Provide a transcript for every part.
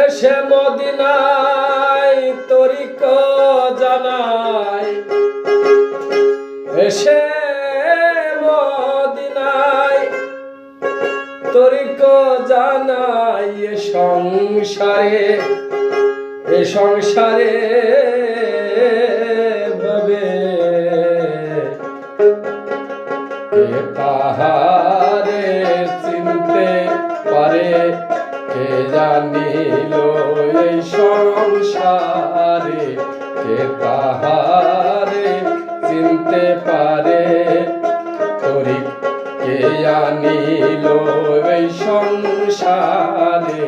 এসে মদিনায় তরিক জানাই, এসে মদিনায় তরিক জানাই। এ সংসারে ভাবে কে তাহারে চিনতে পারে, কে জানিল এই সংসারে, কে তাহারে চিনতে পারে তরিক, কে আনিল এই সংসারে,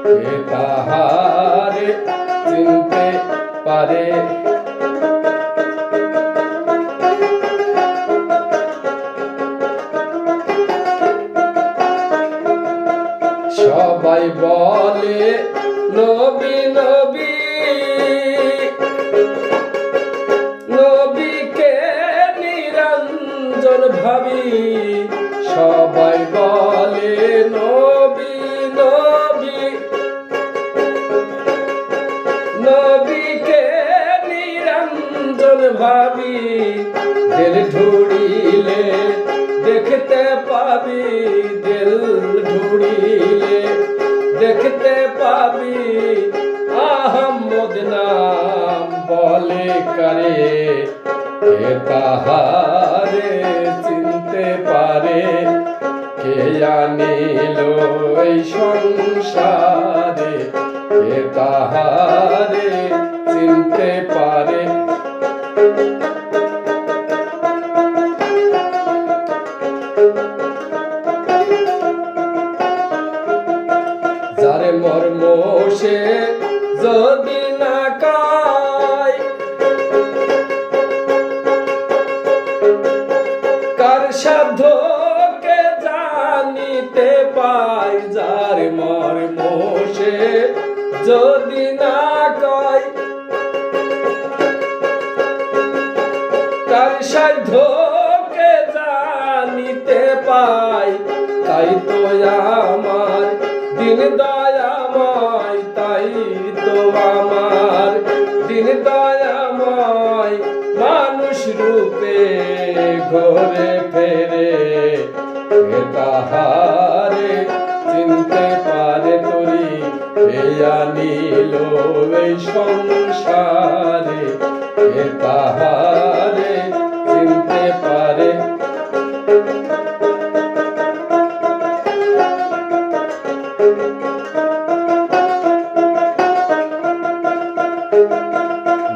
কে তাহারে চিনতে পারে। সবাই বলে নবী নবী, নবীকে নিরঞ্জন ভাবি। সবাই বলে নবী নবী, নবীকে নিরঞ্জন ভাবি। দিল ঢুড়িলে দেখতে পাবি, দিল ঢুড়িলে দেখতে পাবি। আহমদ নাম বলে করে, কে তাহারে চিনতে পারে, কে আনিল এই সংসারে, কে তাহারে চিনতে পারে। যারে মর্ম সে যদি না কয়, কার সাধ্য কে জানিতে পায়। যার মর্ম সে যদি না কয়, কার সাধ্য কে জানিতে পায়। তাই তো আমার দিন দয়াময়, তাই তো আমার দিন দয়াময়। মানুষ রূপে ঘরে ফেরে, কে তাহারে চিনতে পারে তরিক, কে আনিল এই সংসারে, কে তাহারে চিনতে পারে।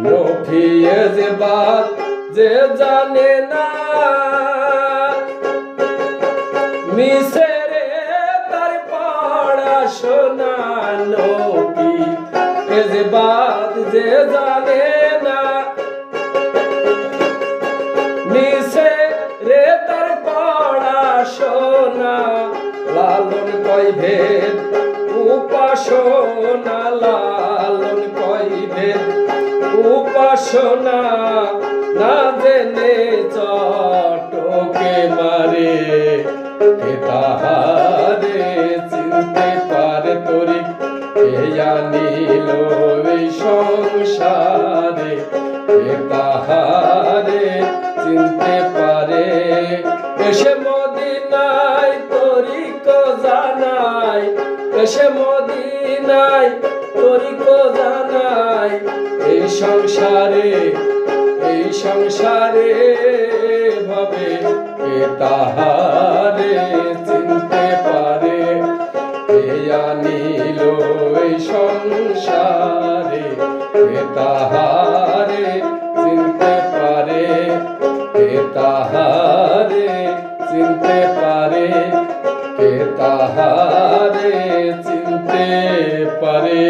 নফিয়ে যে বাত যে জানে না, মিসরে তার পড়াশোনা। নফিয়ে যে বাত যে জানে না, মিসরে তার পড়াশোনা। লালন কয় ভেদ উপাসনা, লালন কয় ভেদ উপাসনা। না জেনে চটকে মারে, কে তাহারে চিনতে পারে তরিক, কে আনিল এই সংসারে, কে তাহারে চিনতে পারে। এসে মদিনায় তরিক জানাই, এসে মদিনায় তরিক জানাই। এই সংসারে ভাবে কে তাহারে চিনতে পারে, কে আনিল এই সংসারে, কে তাহারে চিনতে পারে, কে তাহারে চিনতে পারে, কে তাহারে চিনতে পারে।